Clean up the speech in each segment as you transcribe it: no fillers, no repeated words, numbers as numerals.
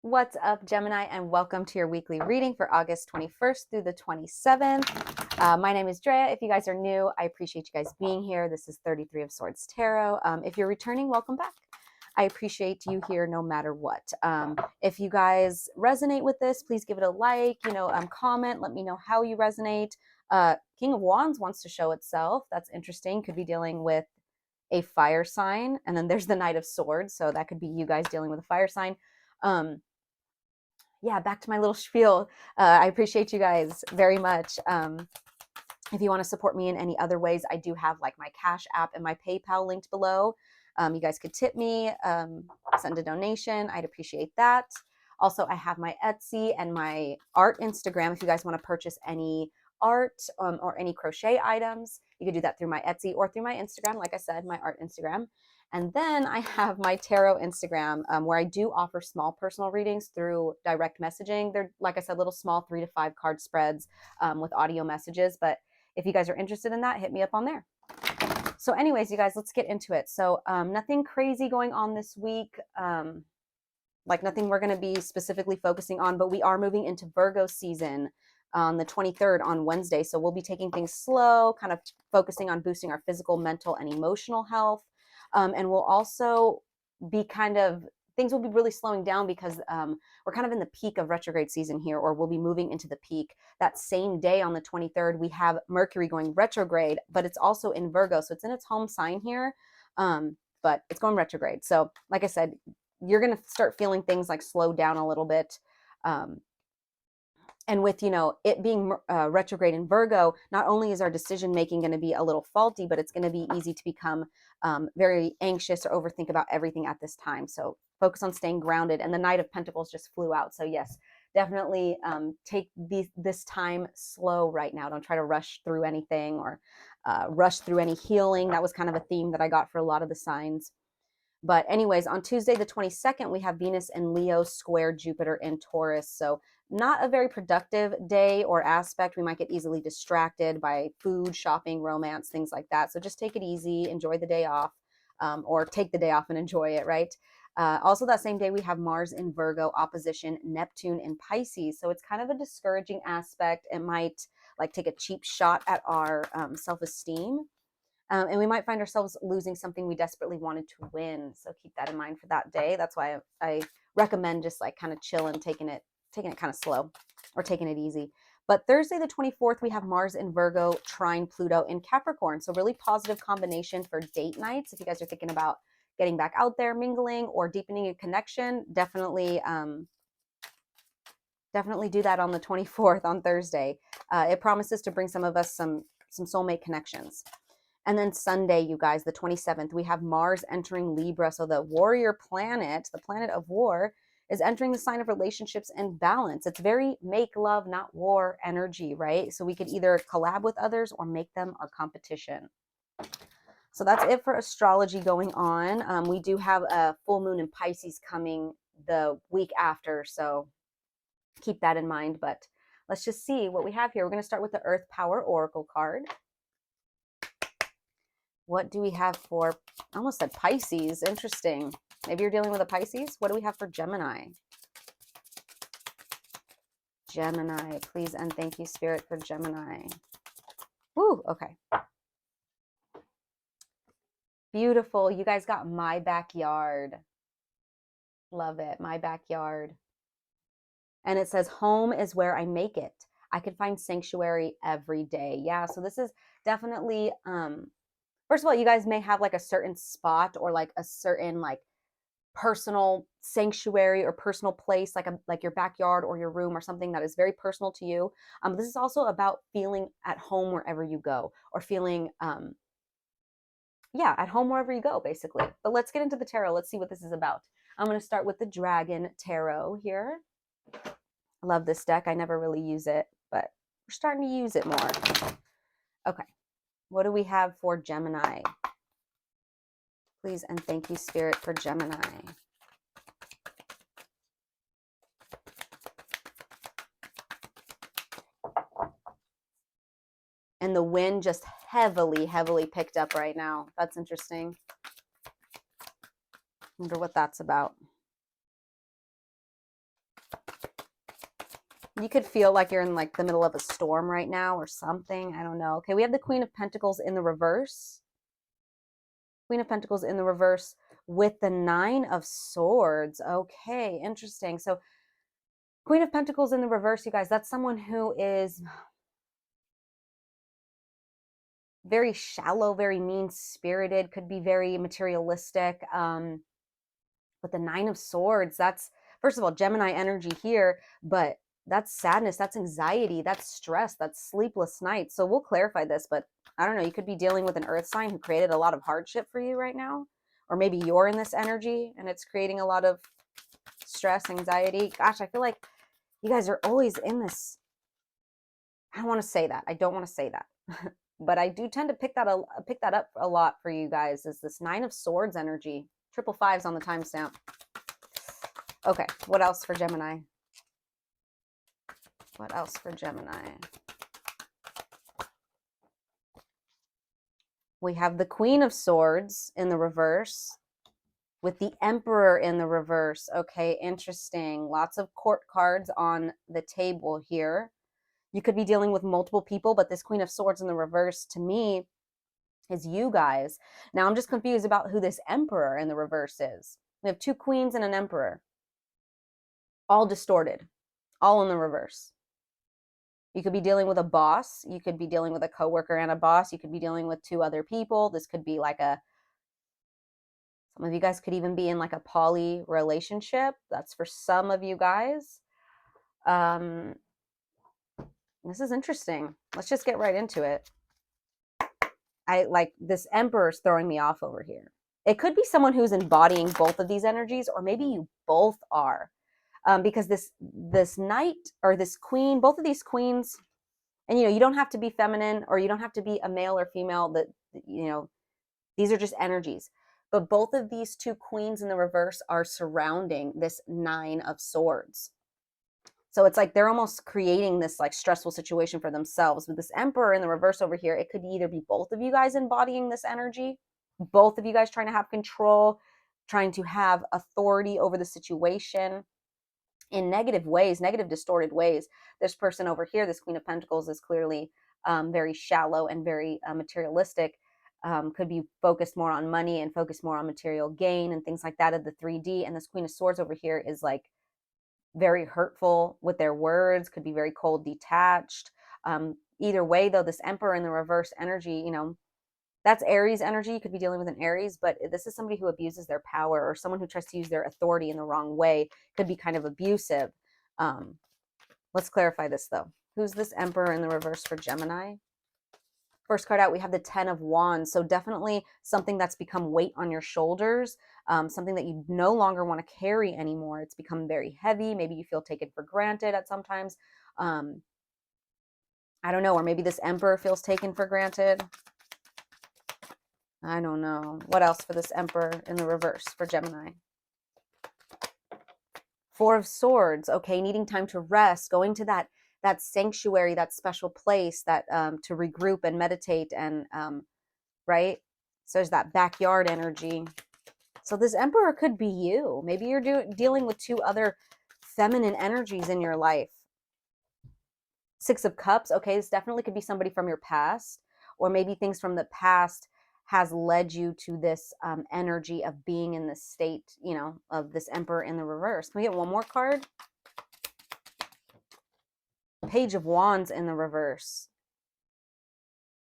What's up, Gemini, and welcome to your weekly reading for August 21st through the 27th. My name is Drea. If you guys are new, I appreciate you guys being here. This is 33 of Swords Tarot. If you're returning, welcome back. I appreciate you here no matter what. If you guys resonate with this, please give it a like, comment, let me know how you resonate. King of Wands wants to show itself. That's interesting. Could be dealing with a fire sign. And then there's the Knight of Swords. So that could be you guys dealing with a fire sign. Yeah, back to my little spiel. I appreciate you guys very much. If you want to support me in any other ways, I do have like my Cash App and my PayPal linked below. You guys could tip me, send a donation. I'd appreciate that. Also, I have my Etsy and my art Instagram. If you guys want to purchase any art or any crochet items, you could do that through my Etsy or through my Instagram. Like I said, my art Instagram. And then I have my tarot Instagram where I do offer small personal readings through direct messaging. They're, like I said, little small 3 to 5 card spreads with audio messages. But if you guys are interested in that, hit me up on there. So anyways, you guys, let's get into it. So nothing crazy going on this week. Like nothing we're going to be specifically focusing on, but we are moving into Virgo season on the 23rd on Wednesday. So we'll be taking things slow, kind of focusing on boosting our physical, mental, and emotional health. And we'll also be things will be really slowing down because we're kind of in the peak of retrograde season here, or we'll be moving into the peak. That same day on the 23rd, we have Mercury going retrograde, but it's also in Virgo. So it's in its home sign here, but it's going retrograde. So like I said, you're going to start feeling things like slow down a little bit. And with, it being retrograde in Virgo, not only is our decision making going to be a little faulty, but it's going to be easy to become very anxious or overthink about everything at this time. So focus on staying grounded. And the Knight of Pentacles just flew out. So yes, definitely take this time slow right now. Don't try to rush through anything or rush through any healing. That was kind of a theme that I got for a lot of the signs. But anyways, on Tuesday, the 22nd, we have Venus in Leo square Jupiter in Taurus. So not a very productive day or aspect. We might get easily distracted by food, shopping, romance, things like that. So just take it easy, enjoy the day off, or take the day off and enjoy it, right? Also that same day, we have Mars in Virgo opposition Neptune in Pisces. So it's kind of a discouraging aspect. It might like take a cheap shot at our self-esteem. And we might find ourselves losing something we desperately wanted to win. So keep that in mind for that day. That's why I recommend just like kind of chill and taking it kind of slow or taking it easy. But Thursday, the 24th, we have Mars in Virgo trine Pluto in Capricorn. So really positive combination for date nights. If you guys are thinking about getting back out there, mingling or deepening a connection, definitely do that on the 24th on Thursday. It promises to bring some of us some soulmate connections. And then Sunday, you guys, the 27th, we have Mars entering Libra. So the warrior planet, the planet of war, is entering the sign of relationships and balance. It's very make love, not war energy, right? So we could either collab with others or make them our competition. So that's it for astrology going on. We do have a full moon in Pisces coming the week after. So keep that in mind. But let's just see what we have here. We're going to start with the Earth Power Oracle card. What do we have for, I almost said Pisces. Interesting. Maybe you're dealing with a Pisces. What do we have for Gemini? Gemini, please and thank you, Spirit, for Gemini. Woo, okay. Beautiful. You guys got my backyard. Love it. My backyard. And it says, home is where I make it. I can find sanctuary every day. Yeah, so this is definitely... First of all, you guys may have like a certain spot or like a certain like personal sanctuary or personal place, like your backyard or your room or something that is very personal to you. This is also about feeling at home wherever you go, or feeling, at home wherever you go, basically. But let's get into the tarot. Let's see what this is about. I'm going to start with the Dragon Tarot here. I love this deck. I never really use it, but we're starting to use it more. Okay. What do we have for Gemini? Please and thank you, Spirit, for Gemini. And the wind just heavily picked up right now. That's interesting. Wonder what that's about. You could feel like you're in like the middle of a storm right now or something. I don't know. Okay, we have the Queen of Pentacles in the reverse. Queen of Pentacles in the reverse with the Nine of Swords. Okay, interesting. So Queen of Pentacles in the reverse, you guys, that's someone who is very shallow, very mean-spirited, could be very materialistic. With the Nine of Swords, that's, first of all, Gemini energy here, but that's sadness, that's anxiety, that's stress, that's sleepless nights. So we'll clarify this, but I don't know, you could be dealing with an earth sign who created a lot of hardship for you right now. Or maybe you're in this energy and it's creating a lot of stress, anxiety. Gosh, I feel like you guys are always in this. I don't want to say that. I don't want to say that. But I do tend to pick that up a lot for you guys, is this Nine of Swords energy. 555's on the timestamp. Okay, what else for Gemini? What else for Gemini? We have the Queen of Swords in the reverse with the Emperor in the reverse. Okay, interesting. Lots of court cards on the table here. You could be dealing with multiple people, but this Queen of Swords in the reverse, to me, is you guys. Now, I'm just confused about who this Emperor in the reverse is. We have two queens and an Emperor. All distorted. All in the reverse. You could be dealing with a boss. You could be dealing with a coworker and a boss. You could be dealing with two other people. This could be like some of you guys could even be in like a poly relationship. That's for some of you guys. This is interesting. Let's just get right into it. I like this Emperor's throwing me off over here. It could be someone who's embodying both of these energies, or maybe you both are. Because this knight or this queen, both of these queens, and you don't have to be feminine or you don't have to be a male or female. That these are just energies. But both of these two queens in the reverse are surrounding this Nine of Swords. So it's like they're almost creating this like stressful situation for themselves. With this Emperor in the reverse over here, it could either be both of you guys embodying this energy, both of you guys trying to have control, trying to have authority over the situation in negative ways, negative, distorted ways. This person over here, this Queen of Pentacles, is clearly very shallow and very materialistic. Could be focused more on money and focused more on material gain and things like that of the 3D. And this Queen of Swords over here is like very hurtful with their words, could be very cold, detached. Either way, though, this Emperor in the reverse energy, that's Aries energy. You could be dealing with an Aries, but this is somebody who abuses their power or someone who tries to use their authority in the wrong way. Could be kind of abusive. Let's clarify this, though. Who's this Emperor in the reverse for Gemini? First card out, we have the 10 of Wands. So definitely something that's become weight on your shoulders, something that you no longer want to carry anymore. It's become very heavy. Maybe you feel taken for granted at sometimes. I don't know. Or maybe this Emperor feels taken for granted. I don't know. What else for this Emperor in the reverse for Gemini? Four of Swords. Okay, needing time to rest, going to that sanctuary, that special place, that to regroup and meditate and right. So there's that backyard energy. So this Emperor could be you. Maybe you're dealing with two other feminine energies in your life. Six of Cups. Okay, this definitely could be somebody from your past, or maybe things from the past has led you to this energy of being in this state, of this Emperor in the reverse. Can we get one more card? Page of Wands in the reverse.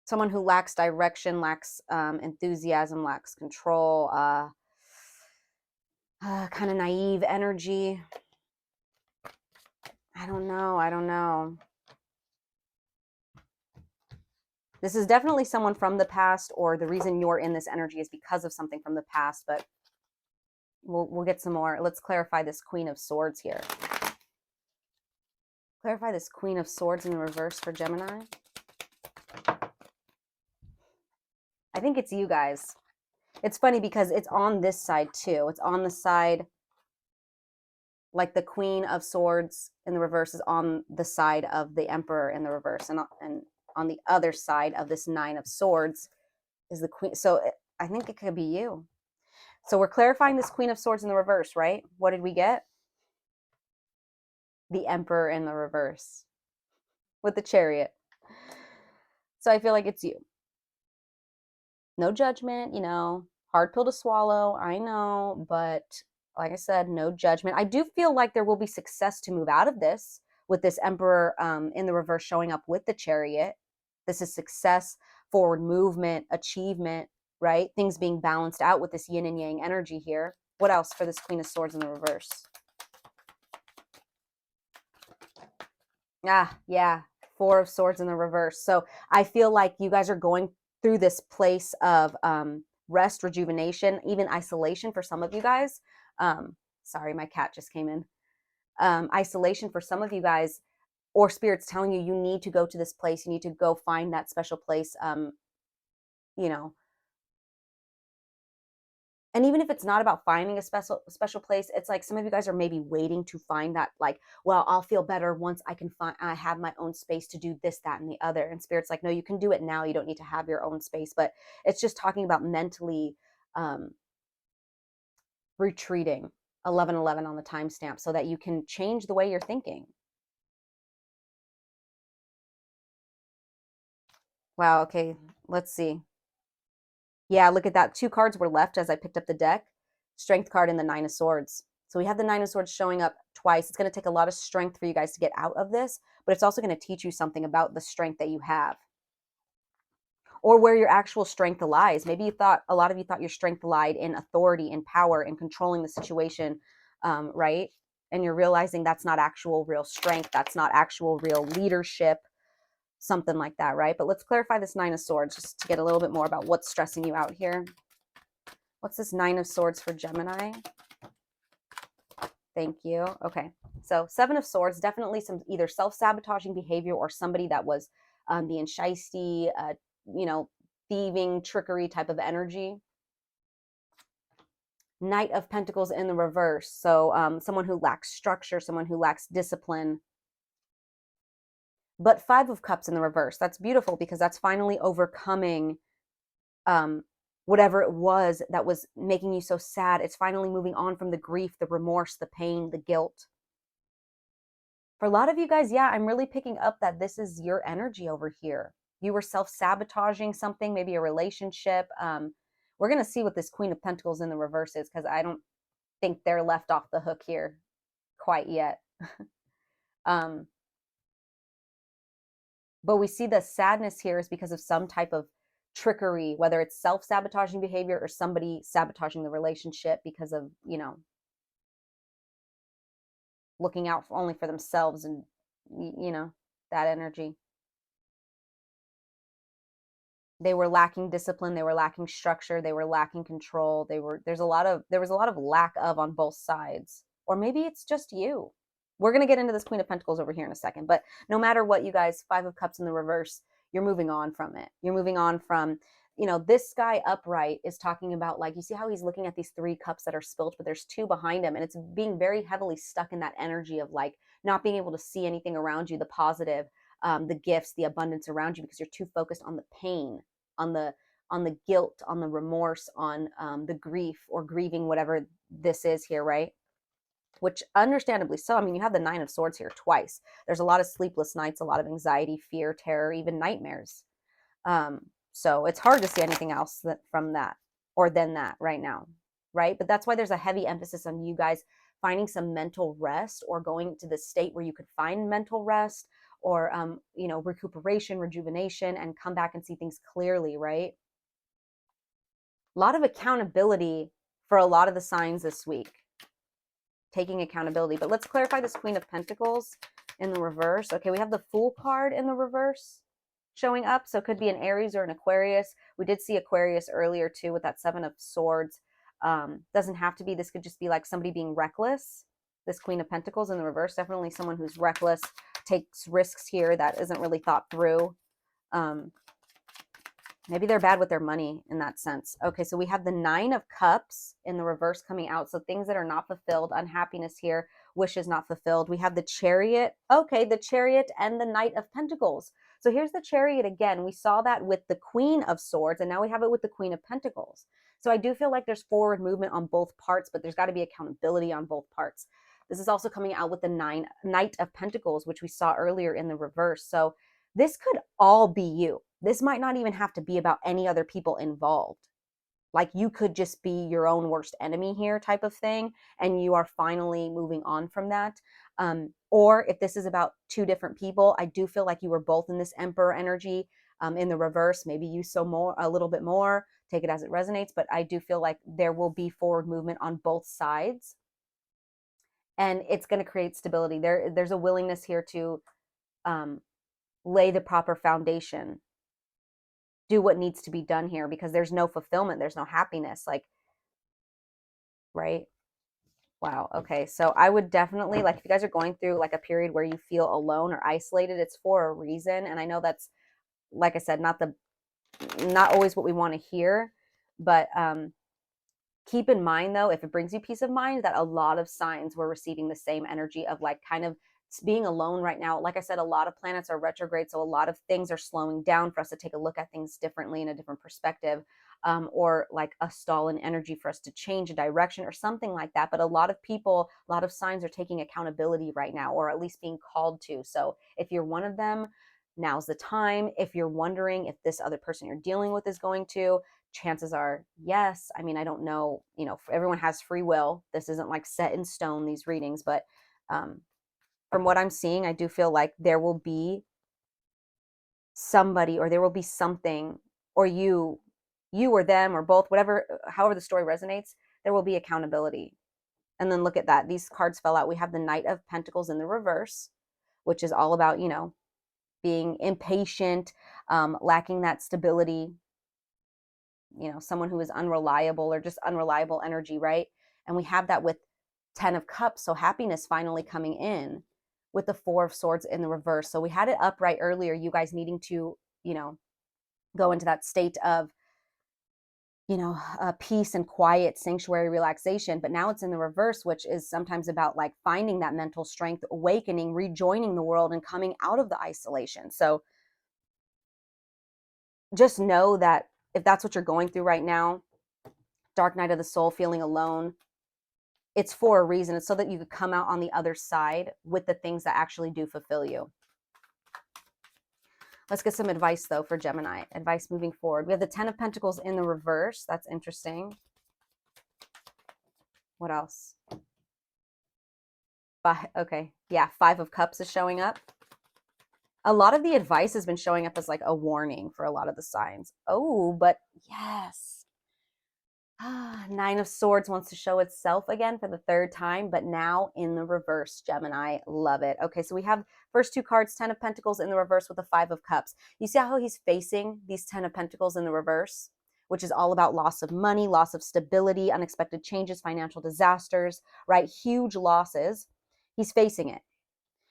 Someone who lacks direction, lacks enthusiasm, lacks control, kind of naive energy. I don't know. This is definitely someone from the past, or the reason you're in this energy is because of something from the past, but we'll get some more. Let's clarify this Queen of Swords here. Clarify this Queen of Swords in the reverse for Gemini. I think it's you guys. It's funny because it's on this side too. It's on the side, like the Queen of Swords in the reverse is on the side of the Emperor in the reverse, and on the other side of this Nine of Swords is the Queen. So I think it could be you. So we're clarifying this Queen of Swords in the reverse, right? What did we get? The Emperor in the reverse with the Chariot. So I feel like it's you. No judgment, you know, hard pill to swallow, I know, but like I said, no judgment. I do feel like there will be success to move out of this with this Emperor in the reverse showing up with the Chariot. This is success, forward movement, achievement, right? Things being balanced out with this yin and yang energy here. What else for this Queen of Swords in the reverse? Ah, yeah, Four of Swords in the reverse. So I feel like you guys are going through this place of rest, rejuvenation, even isolation for some of you guys. Sorry, my cat just came in. Isolation for some of you guys, or spirits telling you you need to go to this place. You need to go find that special place. You know, and even if it's not about finding a special place, it's like some of you guys are maybe waiting to find that, like, well, I'll feel better once I have my own space to do this, that, and the other. And spirit's like, no, you can do it now. You don't need to have your own space. But it's just talking about mentally um, retreating 1111 on the timestamp so that you can change the way you're thinking. Wow. Okay. Let's see. Yeah, look at that. Two cards were left as I picked up the deck. Strength card and the Nine of Swords. So we have the Nine of Swords showing up twice. It's going to take a lot of strength for you guys to get out of this, but it's also going to teach you something about the strength that you have or where your actual strength lies. Maybe a lot of you thought your strength lied in authority and power and controlling the situation, right? And you're realizing that's not actual real strength. That's not actual real leadership, something like that, right? But let's clarify this Nine of Swords just to get a little bit more about what's stressing you out here. What's this Nine of Swords for Gemini? Thank you. Okay. So Seven of Swords, definitely some either self-sabotaging behavior or somebody that was being shisty, you know, thieving, trickery type of energy. Knight of Pentacles in the reverse. So someone who lacks structure, someone who lacks discipline. But Five of Cups in the reverse. That's beautiful because that's finally overcoming whatever it was that was making you so sad. It's finally moving on from the grief, the remorse, the pain, the guilt. For a lot of you guys, yeah, I'm really picking up that this is your energy over here. You were self-sabotaging something, maybe a relationship. We're going to see what this Queen of Pentacles in the reverse is because I don't think they're left off the hook here quite yet. um, but we see the sadness here is because of some type of trickery, whether it's self-sabotaging behavior or somebody sabotaging the relationship because of, you know, looking out only for themselves and, you know, that energy. They were lacking discipline, they were lacking structure, they were lacking control. There was a lot of lack of on both sides. Or maybe it's just you. We're going to get into this Queen of Pentacles over here in a second, but no matter what, you guys, Five of Cups in the reverse, you're moving on from it. You're moving on from, you know, this guy upright is talking about, like, you see how he's looking at these three cups that are spilt, but there's two behind him, and it's being very heavily stuck in that energy of like not being able to see anything around you, the positive, the gifts, the abundance around you, because you're too focused on the pain, on the guilt, on the remorse, on the grief or grieving, whatever this is here, right? Which understandably so. I mean, you have the Nine of Swords here twice. There's a lot of sleepless nights, a lot of anxiety, fear, terror, even nightmares. So it's hard to see anything else from that or than that right now, right? But that's why there's a heavy emphasis on you guys finding some mental rest or going to the state where you could find mental rest or, you know, recuperation, rejuvenation, and come back and see things clearly, right? A lot of accountability for a lot of the signs this week. Taking accountability. But let's clarify this Queen of Pentacles in the reverse. Okay, we have the Fool card in the reverse showing up. So it could be an Aries or an Aquarius. We did see Aquarius earlier too with that Seven of Swords. Doesn't have to be. This could just be like somebody being reckless. This Queen of Pentacles in the reverse. Definitely someone who's reckless, takes risks here that isn't really thought through. Maybe they're bad with their money in that sense. Okay, so we have the Nine of Cups in the reverse coming out. So things that are not fulfilled, unhappiness here, wishes not fulfilled. We have the Chariot. Okay, the Chariot and the Knight of Pentacles. So here's the Chariot again. We saw that with the Queen of Swords, and now we have it with the Queen of Pentacles. So I do feel like there's forward movement on both parts, but there's got to be accountability on both parts. This is also coming out with the Knight of Pentacles, which we saw earlier in the reverse. So this could all be you. This might not even have to be about any other people involved. Like you could just be your own worst enemy here type of thing, and you are finally moving on from that. Or if this is about two different people, I do feel like you were both in this Emperor energy. In the reverse, maybe you so more, a little bit more, take it as it resonates, but I do feel like there will be forward movement on both sides, and it's going to create stability. There's a willingness here to lay the proper foundation, do what needs to be done here, because there's no fulfillment, there's no happiness, like, right? Wow. Okay. So I would definitely, like, if you guys are going through like a period where you feel alone or isolated, it's for a reason. And I know that's, like I said, not always what we want to hear, but keep in mind though, if it brings you peace of mind, that a lot of signs were receiving the same energy of like kind of being alone right now. Like I said, a lot of planets are retrograde, so a lot of things are slowing down for us to take a look at things differently in a different perspective, or like a stall in energy for us to change a direction or something like that. But a lot of people, a lot of signs are taking accountability right now, or at least being called to. So if you're one of them, now's the time. If you're wondering if this other person you're dealing with is going to, chances are yes. I mean, I don't know, everyone has free will. This isn't like set in stone, these readings, but from what I'm seeing, I do feel like there will be somebody, or there will be something, or you or them or both, whatever, however the story resonates, there will be accountability. And then look at that. These cards fell out. We have the Knight of Pentacles in the reverse, which is all about, being impatient, lacking that stability, someone who is unreliable, or just unreliable energy, right? And we have that with 10 of Cups, so happiness finally coming in with the 4 of Swords in the reverse. So we had it upright earlier, you guys needing to, go into that state of, peace and quiet, sanctuary, relaxation. But now it's in the reverse, which is sometimes about like finding that mental strength, awakening, rejoining the world, and coming out of the isolation. So just know that if that's what you're going through right now, dark night of the soul, feeling alone, it's for a reason. It's so that you could come out on the other side with the things that actually do fulfill you. Let's get some advice though for Gemini. Advice moving forward. We have the 10 of Pentacles in the reverse. That's interesting. What else? Okay. Yeah. 5 of Cups is showing up. A lot of the advice has been showing up as like a warning for a lot of the signs. Oh, but yes. 9 of Swords wants to show itself again for the 3rd time, but now in the reverse, Gemini. Love it. Okay, so we have first 2 cards, 10 of Pentacles in the reverse with the 5 of Cups. You see how he's facing these 10 of Pentacles in the reverse, which is all about loss of money, loss of stability, unexpected changes, financial disasters, right? Huge losses. He's facing it.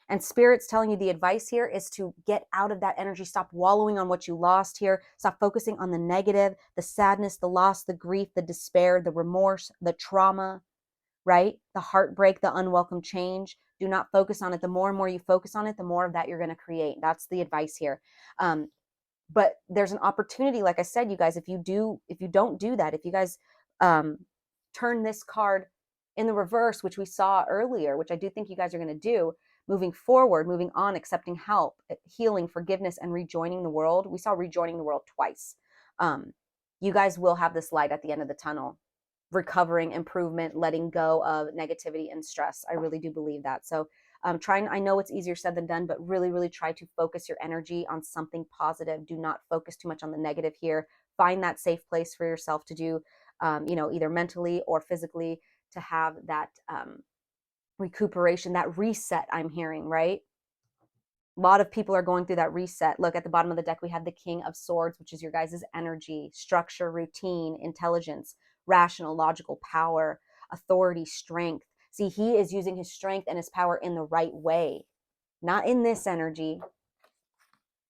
And Spirit's telling you the advice here is to get out of that energy. Stop wallowing on what you lost here. Stop focusing on the negative, the sadness, the loss, the grief, the despair, the remorse, the trauma, right? The heartbreak, the unwelcome change. Do not focus on it. The more and more you focus on it, the more of that you're going to create. That's the advice here. But there's an opportunity, like I said, you guys, if you don't do that, if you guys turn this card in the reverse, which we saw earlier, which I do think you guys are going to do, moving forward, moving on, accepting help, healing, forgiveness, and rejoining the world. We saw rejoining the world twice. You guys will have this light at the end of the tunnel, recovering, improvement, letting go of negativity and stress. I really do believe that. So I know it's easier said than done, but really, really try to focus your energy on something positive. Do not focus too much on the negative here. Find that safe place for yourself to do, either mentally or physically, to have that recuperation, that reset I'm hearing, right? A lot of people are going through that reset. Look, at the bottom of the deck, we have the King of Swords, which is your guys' energy, structure, routine, intelligence, rational, logical power, authority, strength. See, he is using his strength and his power in the right way, not in this energy.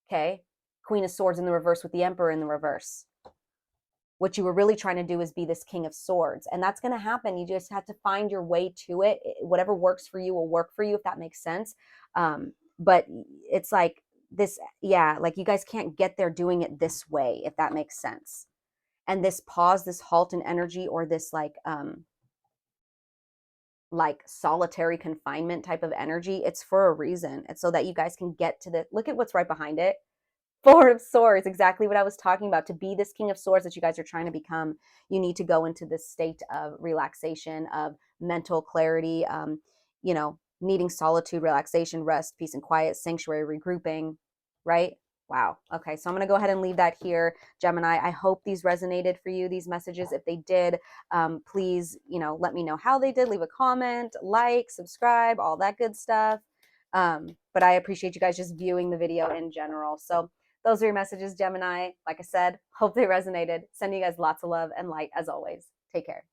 Okay? Queen of Swords in the reverse with the Emperor in the reverse. What you were really trying to do is be this King of Swords. And that's going to happen. You just have to find your way to it. Whatever works for you will work for you, if that makes sense. But it's like this, yeah, like you guys can't get there doing it this way, if that makes sense. And this pause, this halt in energy, or this like like solitary confinement type of energy, it's for a reason. It's so that you guys can get to the, look at what's right behind it. Four of Swords, exactly what I was talking about. To be this King of Swords that you guys are trying to become, you need to go into this state of relaxation, of mental clarity, needing solitude, relaxation, rest, peace and quiet, sanctuary, regrouping, right? Wow. Okay, so I'm going to go ahead and leave that here, Gemini. I hope these resonated for you, these messages. If they did, please, let me know how they did. Leave a comment, like, subscribe, all that good stuff. But I appreciate you guys just viewing the video in general. So those are your messages, Gemini. Like I said, hope they resonated. Sending you guys lots of love and light as always. Take care.